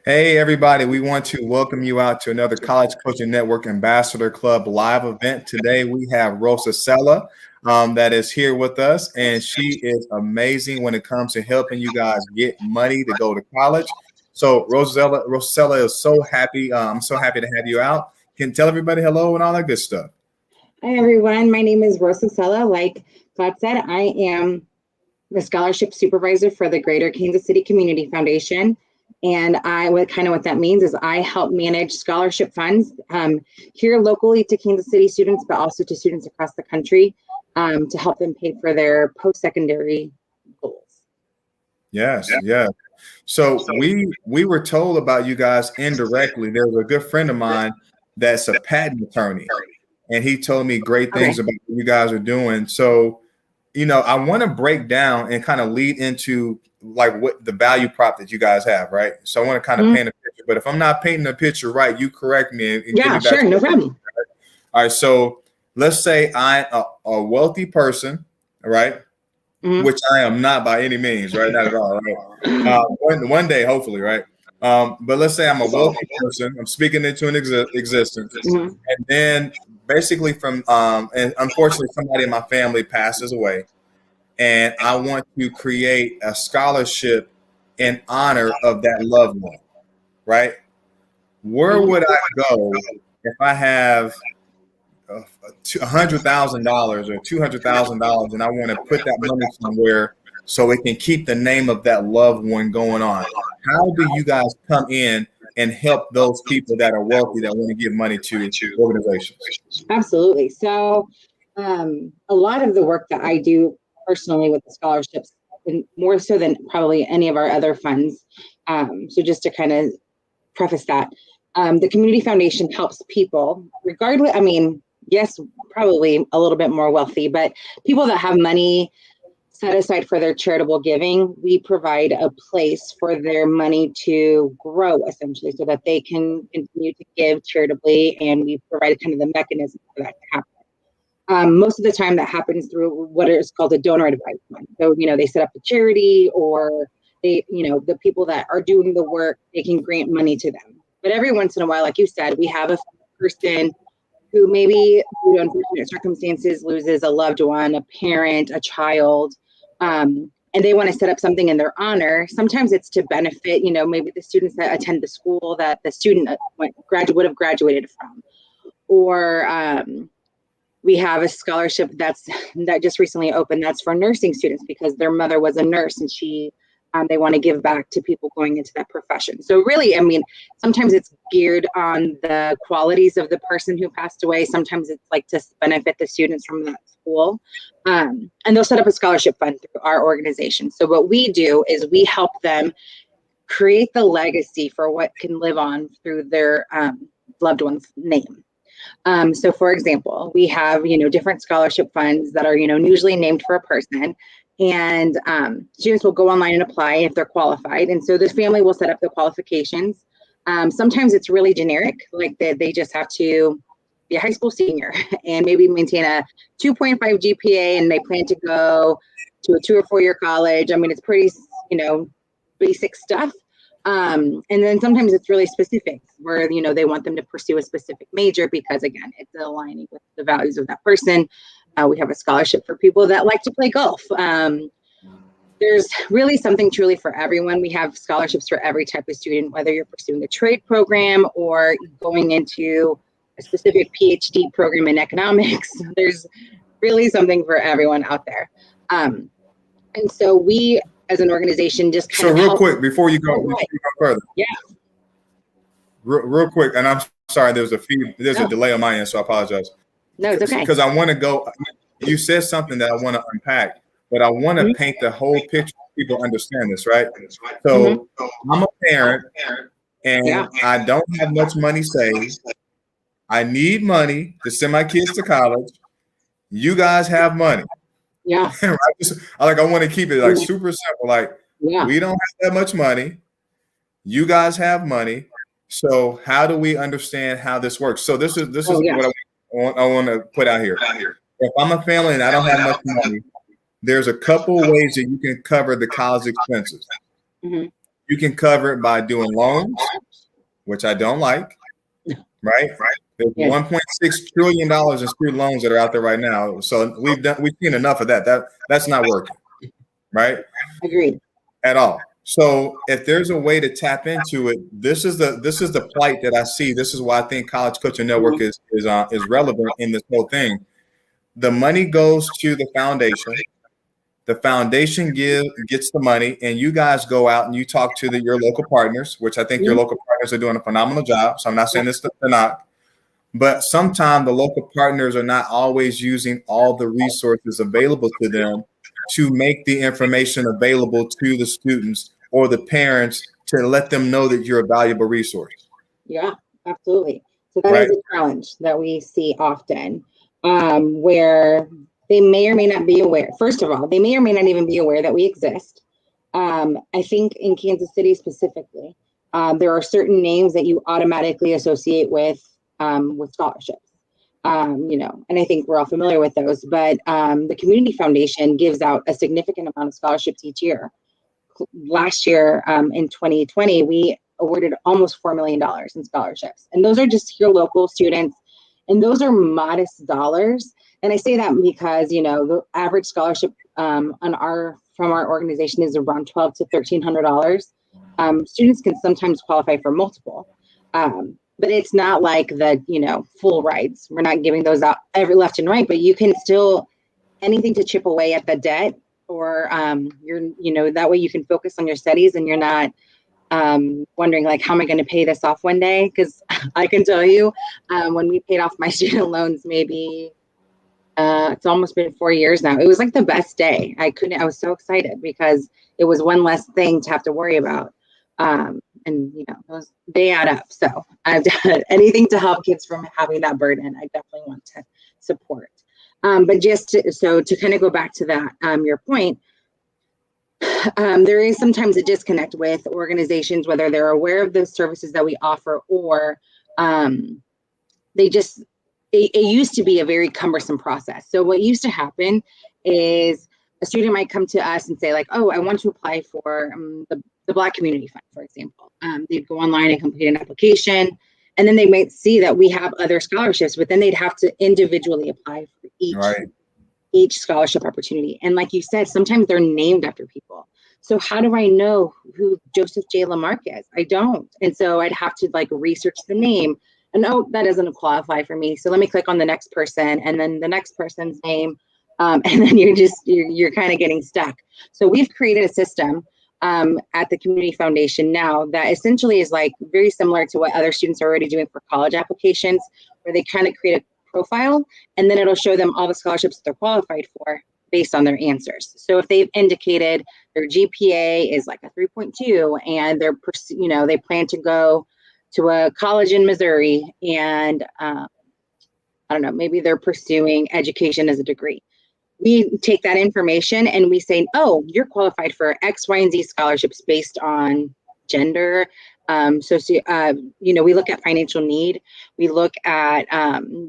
Hey, everybody, we want to welcome you out to another College Coaching Network Ambassador Club live event. Today, we have Rosa Sella that is here with us, and she is amazing when it comes to helping you guys get money to go to college. So, Rosella is so happy. I'm so happy to have you out. Can tell everybody hello and all that good stuff. Hi, everyone. My name is Rosa Sella. Like Todd said, I am the scholarship supervisor for the Greater Kansas City Community Foundation. And what that means is I help manage scholarship funds here locally to Kansas City students, but also to students across the country to help them pay for their post-secondary goals. Yes, yeah. So we were told about you guys indirectly. There was a good friend of mine that's a patent attorney, and he told me great things about what you guys are doing. So, I want to break down and kind of lead into like what the value prop that you guys have, right? So I want to kind of paint a picture, but if I'm not painting a picture right, you correct me and yeah, give me back. Sure, no problem. All right, so let's say I'm a wealthy person, right? Which I am not by any means, right? Not at all, right? One day, hopefully, right? But let's say I'm a wealthy person. I'm speaking into an existence, and then basically and unfortunately, somebody in my family passes away, and I want to create a scholarship in honor of that loved one, right? Where would I go if I have $100,000 or $200,000 and I want to put that money somewhere so it can keep the name of that loved one going on? How do you guys come in and help those people that are wealthy that want to give money to organizations? Absolutely. So a lot of the work that I do personally with the scholarships, and more so than probably any of our other funds. So just to kind of preface that, the Community Foundation helps people regardless. I mean, yes, probably a little bit more wealthy, but people that have money set aside for their charitable giving, we provide a place for their money to grow essentially so that they can continue to give charitably. And we provide kind of the mechanism for that to happen. Most of the time that happens through what is called a donor advised fund. So, they set up a charity or the people that are doing the work, they can grant money to them. But every once in a while, like you said, we have a person who maybe due to unfortunate circumstances loses a loved one, a parent, a child, and they want to set up something in their honor. Sometimes it's to benefit, maybe the students that attend the school that the student would have graduated from, or we have a scholarship that just recently opened that's for nursing students because their mother was a nurse and they want to give back to people going into that profession. So really, I mean, sometimes it's geared on the qualities of the person who passed away. Sometimes it's like to benefit the students from that school. And they'll set up a scholarship fund through our organization. So what we do is we help them create the legacy for what can live on through their loved one's name. So for example, we have, different scholarship funds that are, usually named for a person. And students will go online and apply if they're qualified. And so the family will set up the qualifications. Sometimes it's really generic, like they just have to be a high school senior and maybe maintain a 2.5 GPA and they plan to go to a 2 or 4 year college. I mean, it's pretty, basic stuff. And then sometimes it's really specific where, they want them to pursue a specific major because, again, it's aligning with the values of that person. We have a scholarship for people that like to play golf. There's really something truly for everyone. We have scholarships for every type of student, whether you're pursuing a trade program or going into a specific PhD program in economics. There's really something for everyone out there. And so we, as an organization, just kind of real quick before you go further. Yeah. Real quick, and I'm sorry, there's a delay on my end, so I apologize. No, it's okay. Because I want to go. You said something that I want to unpack, but I want to paint the whole picture so people understand this, right? So I'm a parent, and I don't have much money saved. I need money to send my kids to college. You guys have money. Yeah. I want to keep it like super simple. Like, we don't have that much money. You guys have money. So how do we understand how this works? So this is what I want to put out here. If I'm a family and I don't have much money, there's a couple ways that you can cover the college expenses. You can cover it by doing loans. which I don't like, right? There's Yes. $1.6 trillion in student loans that are out there right now. So we've seen enough of that. That's not working, right? Agreed. At all. So if there's a way to tap into it, this is the plight that I see. This is why I think College Coaching Network is relevant in this whole thing. The money goes to the foundation. The foundation gets the money, and you guys go out and you talk to your local partners, which I think your local partners are doing a phenomenal job. So I'm not saying this to knock, but sometimes the local partners are not always using all the resources available to them to make the information available to the students or the parents to let them know that you're a valuable resource. Yeah, absolutely. So that is a challenge that we see often, where they may or may not be aware. First of all, they may or may not even be aware that we exist. I think in Kansas City specifically, there are certain names that you automatically associate with scholarships. And I think we're all familiar with those, but the Community Foundation gives out a significant amount of scholarships each year. Last year, in 2020, we awarded almost $4 million in scholarships. And those are just your local students. And those are modest dollars. And I say that because, the average scholarship from our organization is around $1,200 to $1,300. Students can sometimes qualify for multiple. But it's not like the, full rides. We're not giving those out every left and right, but you can still, anything to chip away at the debt, or that way you can focus on your studies and you're not wondering how am I going to pay this off one day? Because I can tell you, when we paid off my student loans, maybe it's almost been 4 years now. It was the best day. I was so excited because it was one less thing to have to worry about. And they add up. So I've done anything to help kids from having that burden. I definitely want to support. But just to kind of go back to that, your point, there is sometimes a disconnect with organizations, whether they're aware of the services that we offer or it used to be a very cumbersome process. So what used to happen is a student might come to us and say oh, I want to apply for the Black Community Fund, for example. They'd go online and complete an application, and then they might see that we have other scholarships, but then they'd have to individually apply for each scholarship opportunity. And like you said, sometimes they're named after people. So how do I know who Joseph J. Lamarck is? I don't. And so I'd have to research the name. And that doesn't qualify for me. So let me click on the next person and then the next person's name. And then you're kind of getting stuck. So we've created a system at the Community Foundation now that essentially is very similar to what other students are already doing for college applications, where they kind of create a profile and then it'll show them all the scholarships that they're qualified for based on their answers. So if they've indicated their GPA is a 3.2 and they plan to go to a college in Missouri and I don't know, maybe they're pursuing education as a degree. We take that information and we say, oh, you're qualified for X, Y, and Z scholarships based on gender. We look at financial need. We look at,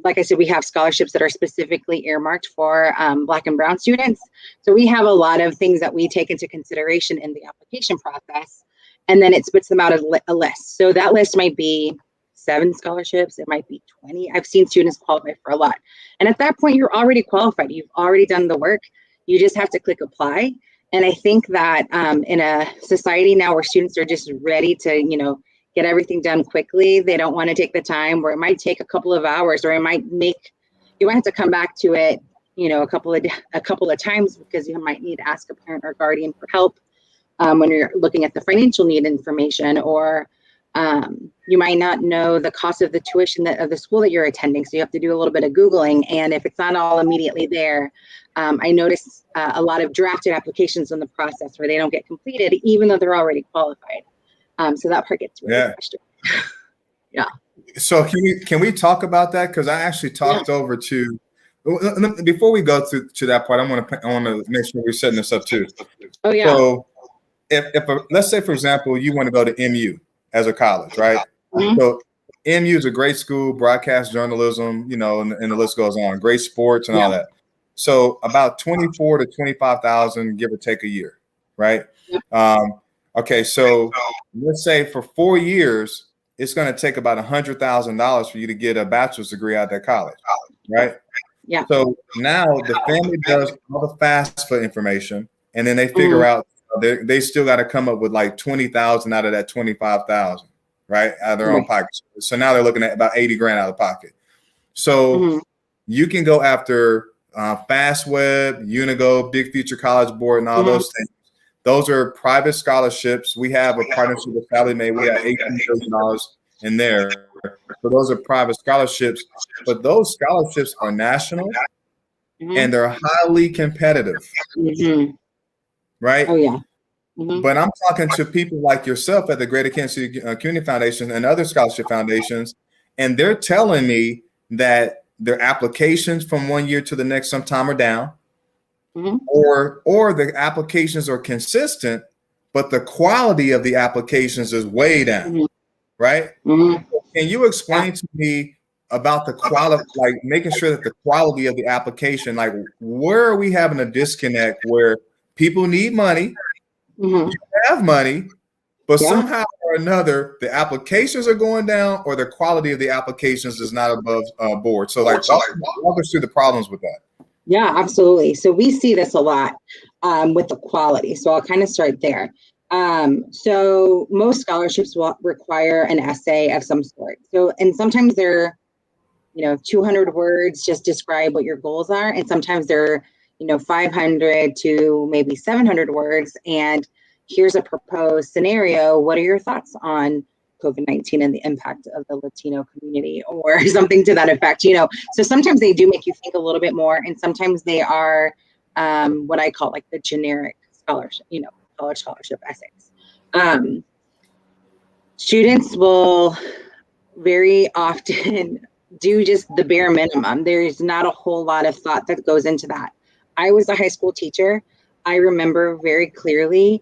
like I said, we have scholarships that are specifically earmarked for Black and Brown students. So we have a lot of things that we take into consideration in the application process. And then it spits them out as a list. So that list might be 7 scholarships, it might be 20. I've seen students qualify for a lot. And at that point, you're already qualified. You've already done the work. You just have to click apply. And I think that in a society now where students are just ready to, get everything done quickly, they don't want to take the time, where it might take a couple of hours, or you might have to come back to it, a couple of times, because you might need to ask a parent or guardian for help when you're looking at the financial need information, or you might not know the cost of the tuition of the school that you're attending. So you have to do a little bit of Googling. And if it's not all immediately there, I notice a lot of drafted applications in the process where they don't get completed, even though they're already qualified. So that part gets really frustrating. Yeah. So can we talk about that? Because I actually talked over to, before we go to that part, I want to make sure we're setting this up too. Oh yeah. So if let's say, for example, you want to go to MU as a college, right? Mm-hmm. So MU is a great school, broadcast journalism, and the list goes on. Great sports and all that. So about 24 to 25,000, give or take, a year, right? Okay, so let's say for 4 years, it's going to take about $100,000 for you to get a bachelor's degree out of that college, right? Yeah. So now the family does all the FAFSA information, and then they figure out they still got to come up with like 20,000 out of that 25,000, right, out of their own pocket. So now they're looking at about 80 grand out of pocket. So you can go after FastWeb, Unigo, Big Future College Board, and all those things. Those are private scholarships. We have a partnership with Sallie Mae. We have $18 billion in there. So those are private scholarships, but those scholarships are national and they're highly competitive, right? Oh, yeah. But I'm talking to people like yourself at the Greater Kansas City Community Foundation and other scholarship foundations, and they're telling me that their applications from one year to the next sometime are down. Or the applications are consistent, but the quality of the applications is way down, right? Can you explain to me about the quality, like making sure that the quality of the application, like where are we having a disconnect where people need money, you have money, but somehow or another the applications are going down or the quality of the applications is not above board? So like walk us through the problems with that. Yeah, absolutely. So we see this a lot with the quality. So I'll kind of start there. So most scholarships will require an essay of some sort. So, and sometimes they're, 200 words, just describe what your goals are. And sometimes they're, 500 to maybe 700 words. And here's a proposed scenario. What are your thoughts on COVID-19 and the impact of the Latino community or something to that effect, So sometimes they do make you think a little bit more, and sometimes they are what I call like the generic scholarship, college scholarship essays. Students will very often do just the bare minimum. There's not a whole lot of thought that goes into that. I was a high school teacher. I remember very clearly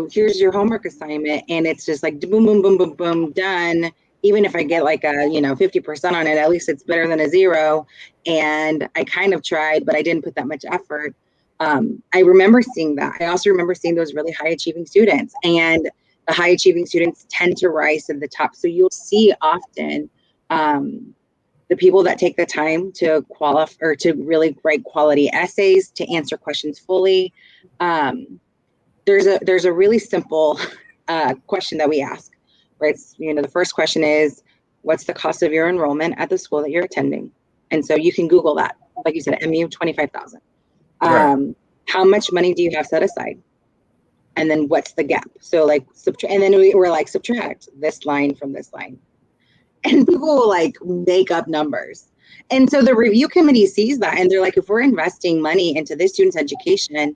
here's your homework assignment, and it's just like boom, boom, boom, boom, boom, done. Even if I get like a 50% on it, at least it's better than a 0. And I kind of tried, but I didn't put that much effort. I remember seeing that. I also remember seeing those really high achieving students, and the high achieving students tend to rise to the top. So you'll see often the people that take the time to qualify or to really write quality essays, to answer questions fully. There's a really simple question that we ask, where it's, the first question is, what's the cost of your enrollment at the school that you're attending? And so you can Google that. Like you said, MU, 25,000. How much money do you have set aside? And then what's the gap? So like, and then we're like, subtract this line from this line. And people will like make up numbers. And so the review committee sees that, and they're like, if we're investing money into this student's education,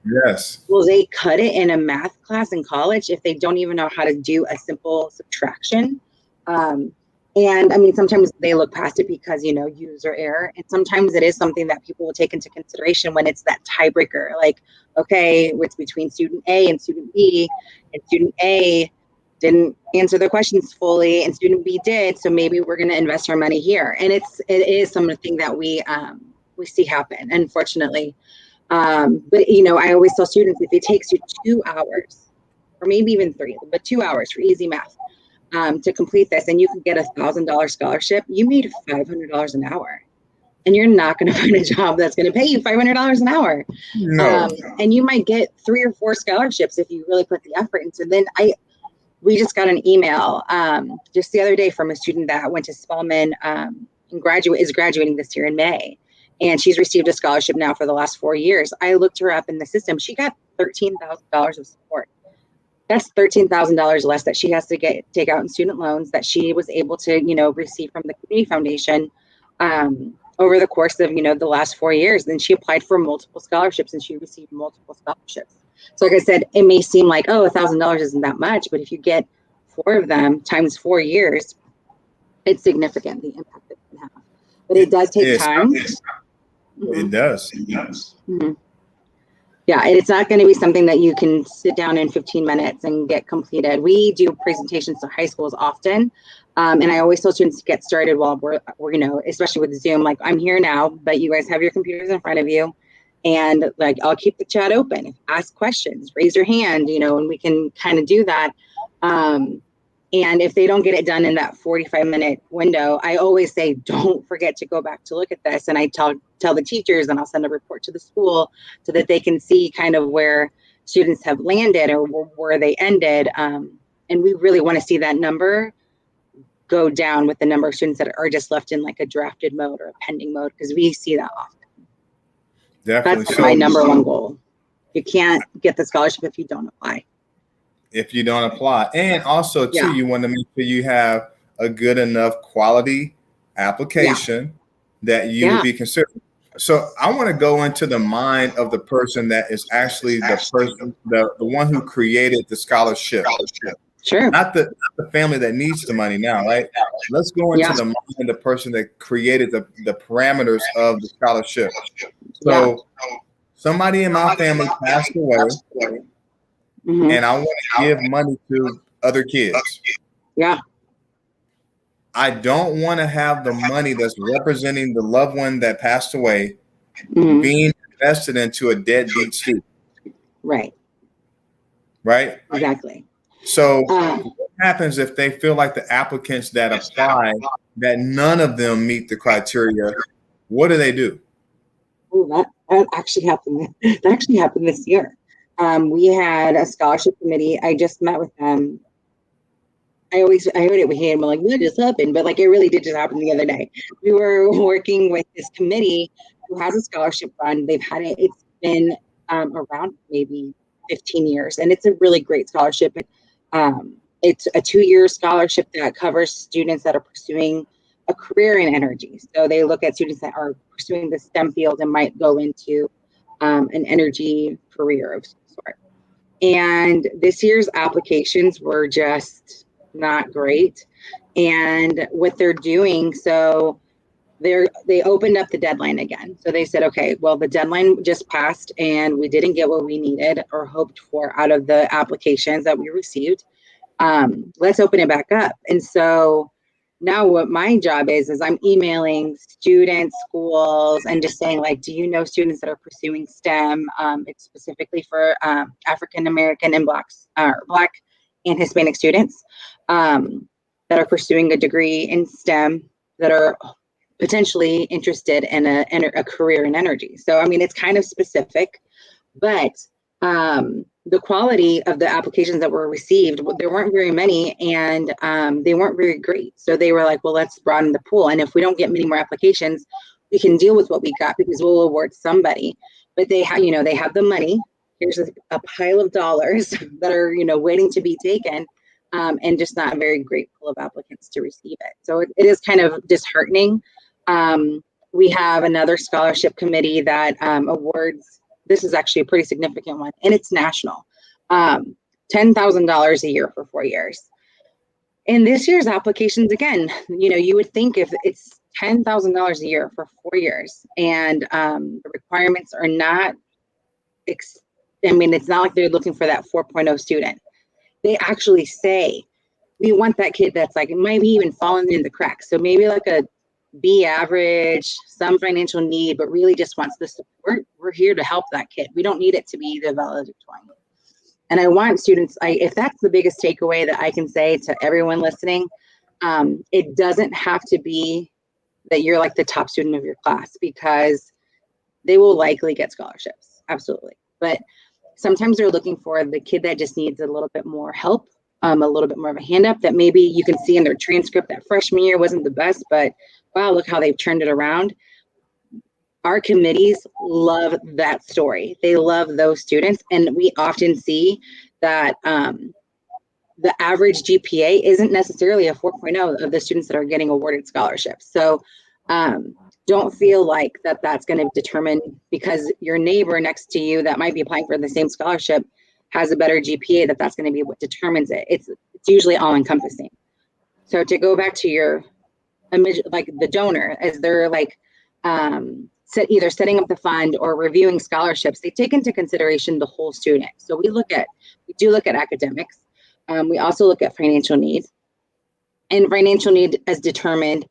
will they cut it in a math class in college if they don't even know how to do a simple subtraction? And I mean, sometimes they look past it because, user error. And sometimes it is something that people will take into consideration when it's that tiebreaker. Like, okay, it's between student A and student B, and student A didn't answer the questions fully and student B did, so maybe we're going to invest our money here. And it is something that we see happen, unfortunately. But I always tell students, if it takes you 2 hours, or maybe even 3, but 2 hours for easy math to complete this, and you can get $1,000 scholarship, you made $500 an hour. And you're not going to find a job that's going to pay you $500 an hour. No. And you might get 3 or 4 scholarships if you really put the effort into. Then we just got an email just the other day from a student that went to Spelman and is graduating this year in May. And she's received a scholarship now for the last 4 years. I looked her up in the system. She got $13,000 of support. That's $13,000 less that she has to take out in student loans that she was able to, receive from the Community Foundation over the course of, the last 4 years. Then she applied for multiple scholarships and she received multiple scholarships. So like I said, it may seem like, $1,000 isn't that much, but if you get 4 of them times 4 years, it's significant, the impact it can have. But it does take time. It does. Mm-hmm. Yeah, it's not going to be something that you can sit down in 15 minutes and get completed. We do presentations to high schools often. And I always tell students to get started while we're especially with Zoom, like I'm here now, but you guys have your computers in front of you. And like, I'll keep the chat open, ask questions, raise your hand, and we can kind of do that. And if they don't get it done in that 45-minute window, I always say, don't forget to go back to look at this. And I tell the teachers, and I'll send a report to the school so that they can see kind of where students have landed or where they ended. And we really want to see that number go down with the number of students that are just left in like a drafted mode or a pending mode, because we see that often. Definitely. That's my number one goal. You can't get the scholarship if you don't apply. If you don't apply. And also, too, you want to make sure you have a good enough quality application that you would be considered. So I want to go into the mind of the person that is actually the person, the one who created the scholarship. Sure. Not the family that needs the money now, right? Let's go into the mind of the person that created the parameters of the scholarship. So somebody in my family passed away. And I want to give money to other kids. Yeah. I don't want to have the money that's representing the loved one that passed away being invested into a deadbeat student. Right. Right? Exactly. So what happens if they feel like the applicants that apply, that none of them meet the criteria? What do they do? Oh, that actually happened. That actually happened this year. We had a scholarship committee. I just met with them. I heard it with him. I'm like, what just happened? But like, it really did just happen the other day. We were working with this committee who has a scholarship fund. They've had it. It's been around maybe 15 years, and it's a really great scholarship. It's a 2-year scholarship that covers students that are pursuing a career in energy. So they look at students that are pursuing the STEM field and might go into an energy career of some sort. And this year's applications were just not great. And what they're doing, so they opened up the deadline again. So they said, okay, well, the deadline just passed and we didn't get what we needed or hoped for out of the applications that we received. Let's open it back up. And so now what my job is I'm emailing students, schools, and just saying, like, do you know students that are pursuing STEM? It's specifically for African American and Black and Hispanic students that are pursuing a degree in STEM that are potentially interested in a career in energy. So, I mean, it's kind of specific, but the quality of the applications that were received, there weren't very many, and they weren't very great. So they were like, well, let's broaden the pool. And if we don't get many more applications, we can deal with what we got because we'll award somebody. But they have, they have the money. Here's a pile of dollars that are, waiting to be taken, and just not a very great pool of applicants to receive it. So it is kind of disheartening. We have another scholarship committee that awards. This is actually a pretty significant one, and it's national. $10,000 a year for 4 years. And this year's applications, again, you would think if it's $10,000 a year for 4 years, and the requirements are not, it's not like they're looking for that 4.0 student. They actually say, we want that kid that's like, maybe even falling in the cracks. So maybe like a B average, some financial need, but really just wants the support. We're here to help that kid. We don't need it to be the valedictorian. And I want students, if that's the biggest takeaway that I can say to everyone listening, it doesn't have to be that you're like the top student of your class, because they will likely get scholarships. Absolutely. But sometimes they're looking for the kid that just needs a little bit more help, a little bit more of a hand up, that maybe you can see in their transcript that freshman year wasn't the best, but wow, look how they've turned it around. Our committees love that story. They love those students. And we often see that the average GPA isn't necessarily a 4.0 of the students that are getting awarded scholarships. So don't feel like that's going to determine, because your neighbor next to you that might be applying for the same scholarship has a better GPA, that's going to be what determines it. It's usually all encompassing. So to go back to your like the donor, as they're like either setting up the fund or reviewing scholarships, they take into consideration the whole student. So we do look at academics. We also look at financial need, and financial need as determined.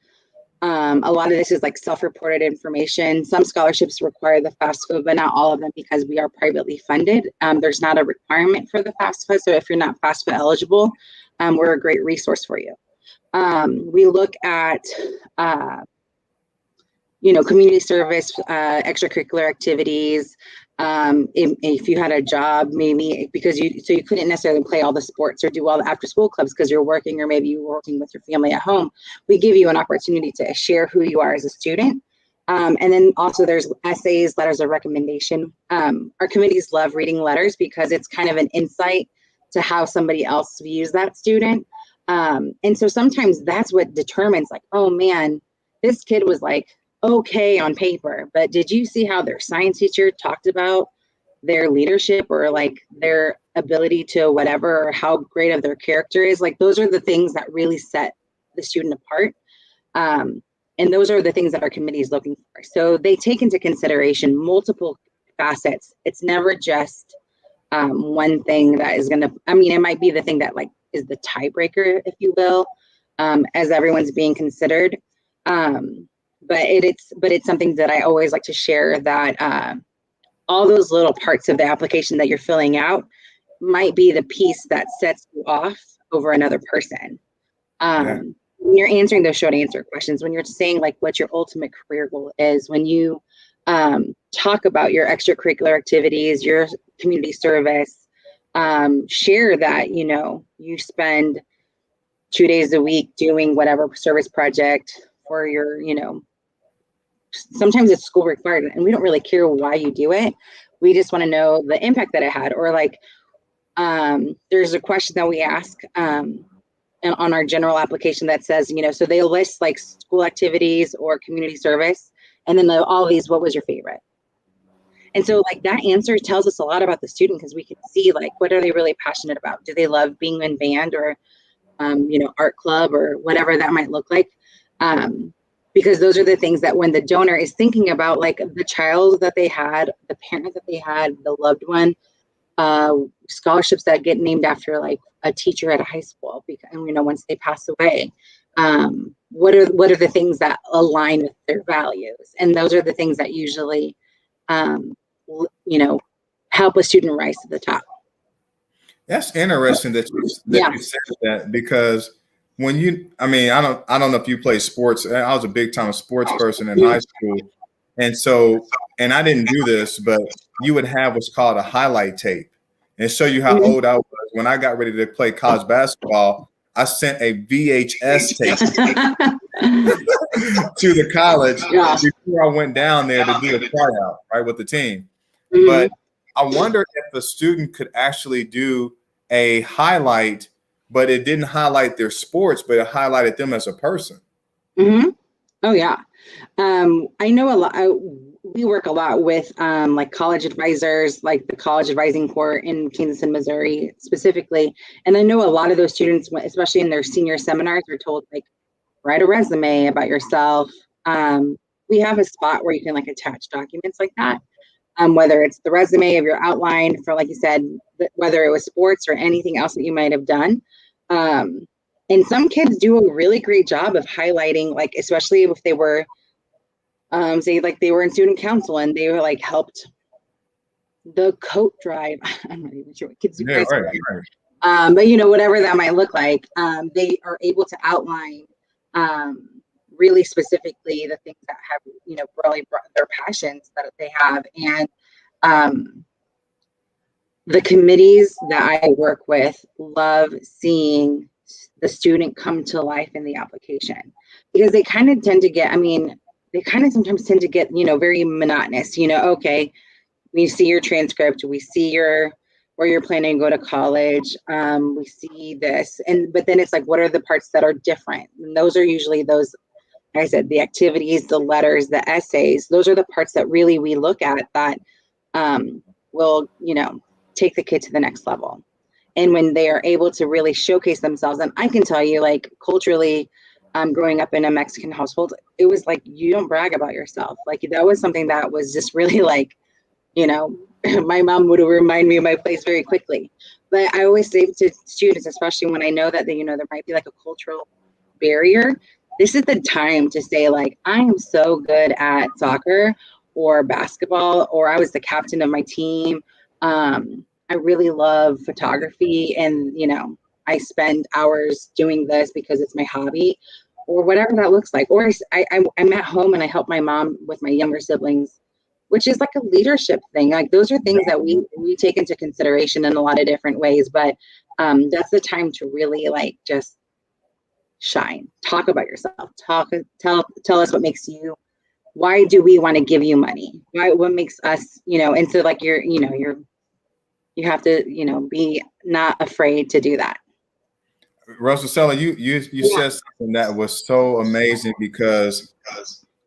A lot of this is like self-reported information. Some scholarships require the FAFSA, but not all of them, because we are privately funded. There's not a requirement for the FAFSA. So if you're not FAFSA eligible, we're a great resource for you. We look at, community service, extracurricular activities. If you had a job, maybe because you couldn't necessarily play all the sports or do all the after school clubs because you're working, or maybe you were working with your family at home, we give you an opportunity to share who you are as a student. And then also there's essays, letters of recommendation. Our committees love reading letters because it's kind of an insight to how somebody else views that student. And so sometimes that's what determines, like, oh man, this kid was like okay on paper, but did you see how their science teacher talked about their leadership or like their ability to whatever, or how great of their character is? Like, those are the things that really set the student apart. And those are the things that our committee is looking for. So they take into consideration multiple facets. It's never just one thing that is going to, it might be the thing that like is the tiebreaker, if you will, as everyone's being considered. But it's something that I always like to share, that all those little parts of the application that you're filling out might be the piece that sets you off over another person. When you're answering those short answer questions, when you're saying like what your ultimate career goal is, when you talk about your extracurricular activities, your community service, share that, you spend 2 days a week doing whatever service project for your, sometimes it's school required and we don't really care why you do it. We just want to know the impact that it had. Or like, there's a question that we ask on our general application that says, so they list like school activities or community service, and then all these, what was your favorite? And so like that answer tells us a lot about the student, because we can see like, what are they really passionate about? Do they love being in band or, art club or whatever that might look like? Because those are the things that when the donor is thinking about like the child that they had, the parent that they had, the loved one, scholarships that get named after like a teacher at a high school, because once they pass away, what are the things that align with their values? And those are the things that usually help a student rise to the top. That's interesting that you said that, because when I don't know if you play sports. I was a big time sports person in high school. And so, and I didn't do this, but you would have what's called a highlight tape and show you how old I was. When I got ready to play college basketball, I sent a VHS tape to the college before I went down there to do a tryout, right, with the team. Mm-hmm. But I wonder if the student could actually do a highlight, but it didn't highlight their sports, but it highlighted them as a person. Mm-hmm. Oh, yeah. I know a lot. We work a lot with like college advisors, like the College Advising Corps in Kansas and Missouri specifically. And I know a lot of those students, especially in their senior seminars, are told like, write a resume about yourself. We have a spot where you can like attach documents like that. Whether it's the resume of your outline for, like you said, whether it was sports or anything else that you might have done. And some kids do a really great job of highlighting, like, especially if they were, say like they were in student council and they were like helped the coat drive. I'm not even sure what kids do. Yeah, right. But whatever that might look like, they are able to outline really specifically the things that have, really brought their passions that they have. And the committees that I work with love seeing the student come to life in the application, because they kind of tend to get, they kind of sometimes tend to get, very monotonous, okay, we see your transcript, we see where you're planning to go to college, we see this, but then it's like, what are the parts that are different? And those are usually those, like I said, the activities, the letters, the essays, those are the parts that really we look at that will, take the kid to the next level. And when they are able to really showcase themselves, and I can tell you, like, culturally, growing up in a Mexican household, it was like, you don't brag about yourself. Like, that was something that was just really like, my mom would remind me of my place very quickly. But I always say to students, especially when I know that there might be like a cultural barrier, this is the time to say, like, I am so good at soccer or basketball, or I was the captain of my team. I really love photography, and, I spend hours doing this because it's my hobby, or whatever that looks like. Or I'm at home and I help my mom with my younger siblings, which is like a leadership thing. Like those are things that we take into consideration in a lot of different ways. But that's the time to really like just shine. Talk about yourself. Tell us what makes you. Why do we want to give you money? What makes us, and so like you have to, be not afraid to do that. Rosacella, you said something that was so amazing, because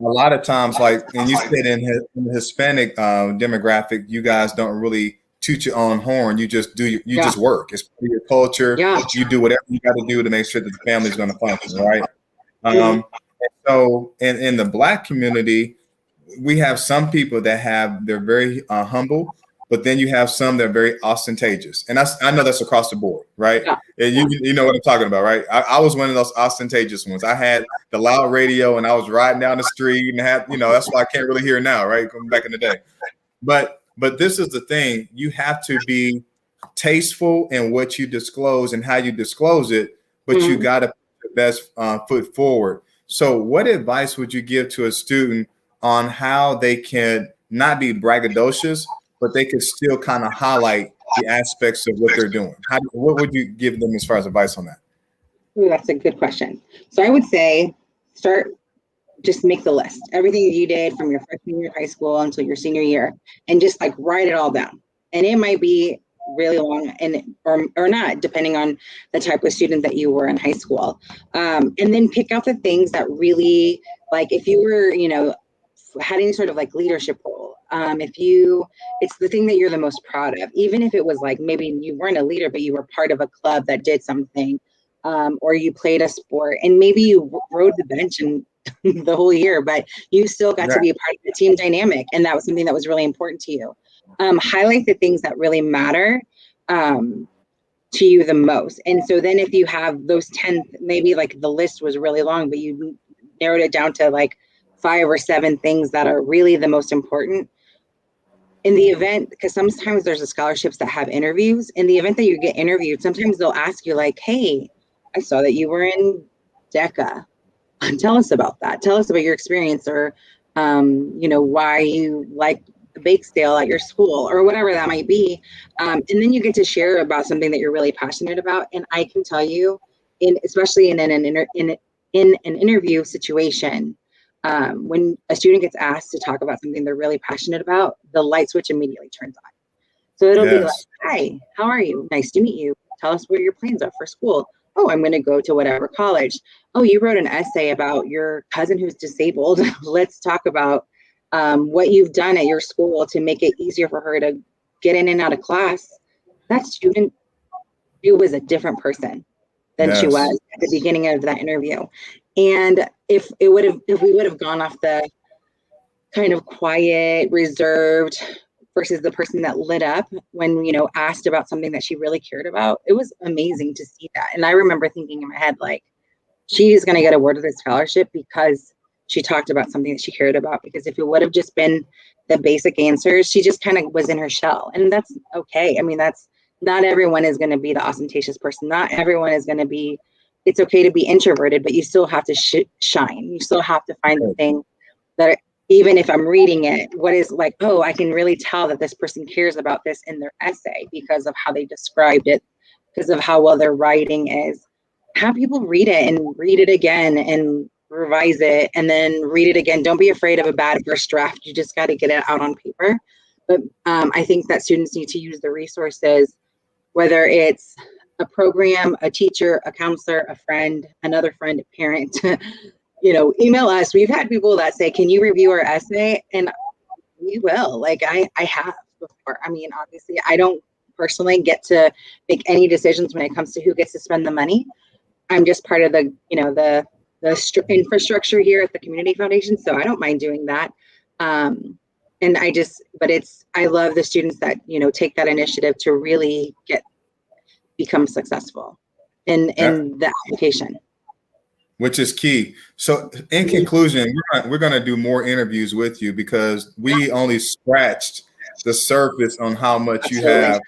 a lot of times, like, and you said in the Hispanic demographic, you guys don't really toot your own horn. You just do you just work. It's part of your culture. You do whatever you got to do to make sure that the family's going to function, right? And so in the Black community, we have some people that they're very humble, but then you have some that are very ostentatious. And I know that's across the board, right? Yeah. And you know what I'm talking about, right? I was one of those ostentatious ones. I had the loud radio and I was riding down the street and that's why I can't really hear now, right? Going back in the day. But this is the thing. You have to be tasteful in what you disclose and how you disclose it, but you got to put the best foot forward. So what advice would you give to a student on how they can not be braggadocious, but they could still kind of highlight the aspects of what they're doing? What would you give them as far as advice on that? Ooh, that's a good question. So I would say just make the list. Everything you did from your freshman year of high school until your senior year, and just like write it all down. And it might be really long or not, depending on the type of student that you were in high school. And then pick out the things that really, like if you were, had any sort of like leadership role, it's the thing that you're the most proud of, even if it was like, maybe you weren't a leader, but you were part of a club that did something, or you played a sport, and maybe you rode the bench and the whole year, but you still got to be a part of the team dynamic. And that was something that was really important to you. Highlight the things that really matter to you the most. And so then if you have those 10, maybe like the list was really long, but you narrowed it down to like 5 or 7 things that are really the most important in the event, because sometimes there's scholarships that have interviews. In the event that you get interviewed, sometimes they'll ask you like, hey, I saw that you were in DECA. Tell us about that. Tell us about your experience, or, why you like the bake sale at your school, or whatever that might be. And then you get to share about something that you're really passionate about. And I can tell you, especially in an interview situation, when a student gets asked to talk about something they're really passionate about, the light switch immediately turns on. So it'll be like, hi, how are you? Nice to meet you. Tell us what your plans are for school. Oh, I'm going to go to whatever college. Oh, you wrote an essay about your cousin who's disabled. Let's talk about what you've done at your school to make it easier for her to get in and out of class. That student, she was a different person than she was at the beginning of that interview. And if we would have gone off the kind of quiet, reserved versus the person that lit up when, asked about something that she really cared about, it was amazing to see that. And I remember thinking in my head, like, she's going to get awarded this scholarship because she talked about something that she cared about. Because if it would have just been the basic answers, she just kind of was in her shell. And that's okay. I mean, not everyone is going to be the ostentatious person. Not everyone is going to be, it's okay to be introverted, but you still have to shine. You still have to find the thing that, even if I'm reading it, what is like, oh, I can really tell that this person cares about this in their essay because of how they described it, because of how well their writing is. Have people read it and read it again and revise it and then read it again. Don't be afraid of a bad first draft. You just got to get it out on paper. But I think that students need to use the resources, whether it's a program, a teacher, a counselor, a friend, another friend, a parent, email us. We've had people that say, can you review our essay? And we will. Like I have before. I mean, obviously, I don't personally get to make any decisions when it comes to who gets to spend the money. I'm just part of the infrastructure here at the Community Foundation, so I don't mind doing that. And I love the students that take that initiative to really become successful in the application. Which is key. So in conclusion, we're going to do more interviews with you because we only scratched the surface on how much you have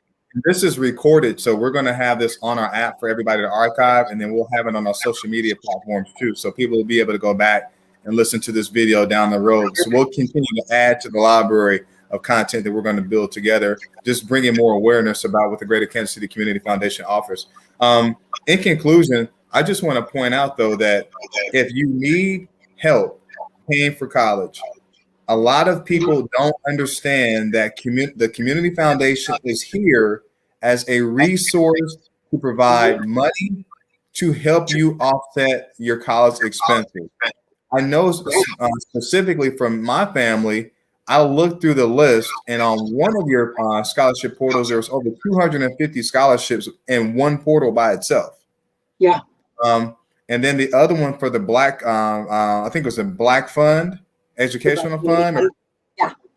This is recorded, so we're going to have this on our app for everybody to archive, and then we'll have it on our social media platforms too, so people will be able to go back and listen to this video down the road. So we'll continue to add to the library of content that we're going to build together, just bringing more awareness about what the Greater Kansas City Community Foundation offers. In conclusion, I just want to point out, though, that if you need help paying for college, a lot of people don't understand that the Community Foundation is here as a resource to provide money to help you offset your college expenses. I know specifically from my family, I looked through the list, and on one of your scholarship portals, there was over 250 scholarships in one portal by itself. Yeah. And then the other one for the Black, I think it was a Black Fund, Educational Fund, or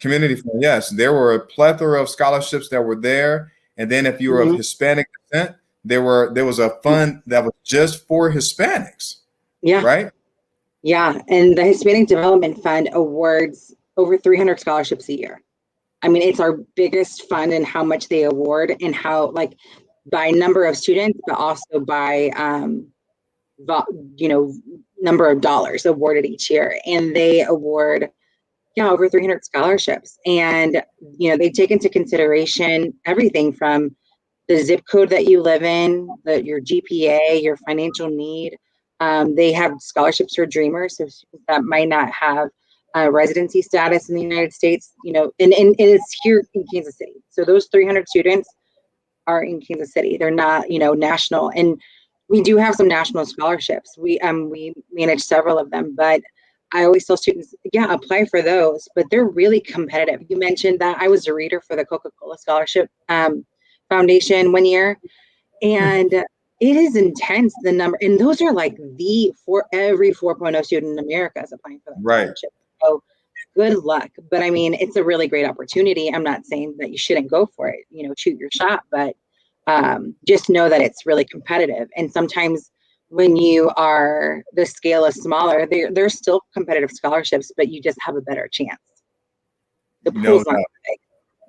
Community Fund. Yes, there were a plethora of scholarships that were there. And then if you were of Hispanic descent, there was a fund that was just for Hispanics. Yeah. Right. Yeah. And the Hispanic Development Fund awards over 300 scholarships a year. I mean, it's our biggest fund in how much they award and how, like, by number of students, but also by, number of dollars awarded each year. And they award, over 300 scholarships. And, they take into consideration everything from the zip code that you live in, your GPA, your financial need. They have scholarships for dreamers, so students that might not have residency status in the United States, and it's here in Kansas City. So those 300 students are in Kansas City. They're not, national. And we do have some national scholarships. We manage several of them, but I always tell students, apply for those, but they're really competitive. You mentioned that I was a reader for the Coca-Cola Scholarship Foundation one year, and it is intense, the number, and those are like every 4.0 student in America is applying for that scholarship. So good luck. But I mean, it's a really great opportunity. I'm not saying that you shouldn't go for it, shoot your shot, but just know that it's really competitive. And sometimes when the scale is smaller, there's still competitive scholarships, but you just have a better chance. The pool's not big.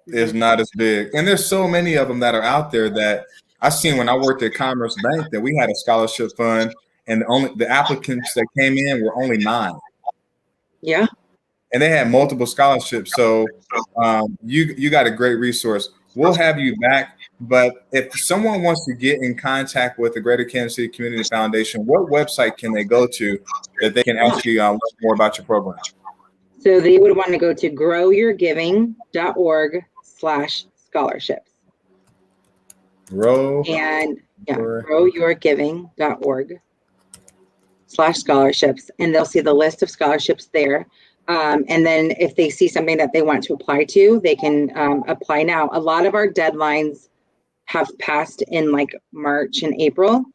It's not as big. And there's so many of them that are out there that I seen when I worked at Commerce Bank, that we had a scholarship fund, and the applicants that came in were only 9. Yeah. And they had multiple scholarships. So you got a great resource. We'll have you back. But if someone wants to get in contact with the Greater Kansas City Community Foundation, what website can they go to that they can actually learn more about your program? So they would want to go to growyourgiving.org/scholarships. growyourgiving.org/scholarships. And they'll see the list of scholarships there. And then if they see something that they want to apply to, they can apply now. A lot of our deadlines have passed in like March and April.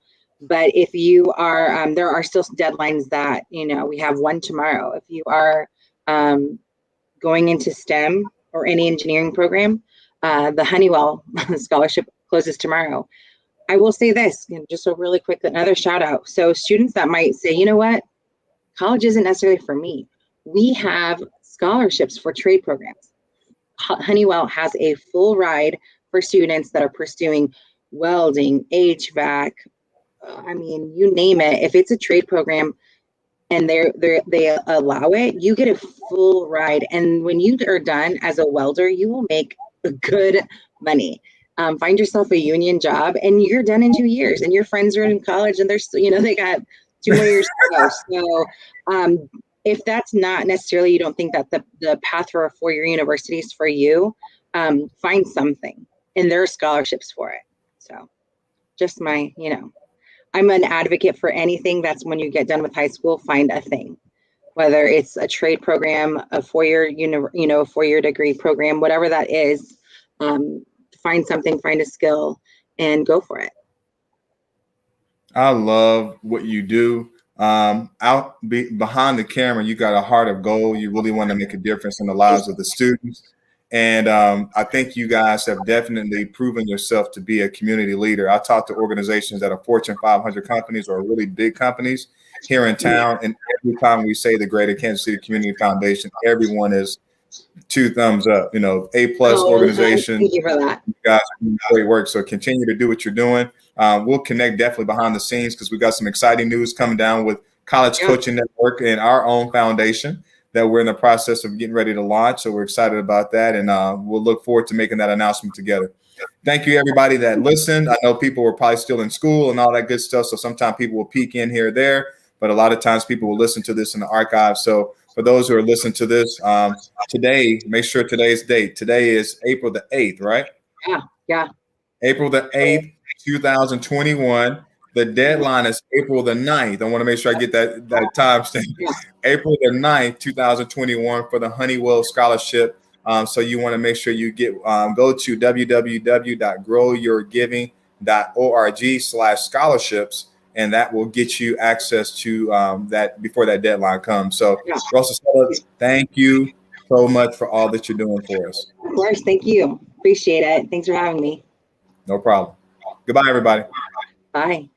But if you are, there are still deadlines that, we have one tomorrow. If you are going into STEM or any engineering program, the Honeywell scholarship closes tomorrow. I will say this, just a really quick, another shout out. So students that might say, you know what, college isn't necessarily for me. We have scholarships for trade programs. Honeywell has a full ride for students that are pursuing welding, HVAC, you name it. If it's a trade program and they allow it, you get a full ride. And when you are done as a welder, you will make good money. Find yourself a union job and you're done in 2 years, and your friends are in college and they're still, they got 2 more years to go. So if that's not necessarily, you don't think that the path for a 4-year university is for you, find something, and there are scholarships for it. So just I'm an advocate for anything that's when you get done with high school, find a thing, whether it's a trade program, a 4-year, a 4-year degree program, whatever that is, find something, find a skill and go for it. I love what you do. Behind the camera, you got a heart of gold. You really want to make a difference in the lives of the students. And I think you guys have definitely proven yourself to be a community leader. I talk to organizations that are Fortune 500 companies or really big companies here in town. And every time we say the Greater Kansas City Community Foundation, everyone is 2 thumbs up. You know, A+ organization. Thank you for that. You guys are doing great work. So continue to do what you're doing. We'll connect definitely behind the scenes because we got some exciting news coming down with College Coaching Network and our own foundation that we're in the process of getting ready to launch. So we're excited about that. And we'll look forward to making that announcement together. Thank you, everybody that listened. I know people were probably still in school and all that good stuff. So sometimes people will peek in here or there, but a lot of times people will listen to this in the archive. So for those who are listening to this today, make sure today's date. Today is April the 8th, right? Yeah. April the 8th, 2021. The deadline is April the 9th. I want to make sure I get that time stamp. Yeah. April the 9th, 2021 for the Honeywell Scholarship. So you want to make sure you go to www.growyourgiving.org/scholarships, and that will get you access to that before that deadline comes. So Rosa Stella, thank you so much for all that you're doing for us. Of course. Thank you. Appreciate it. Thanks for having me. No problem. Goodbye, everybody. Bye.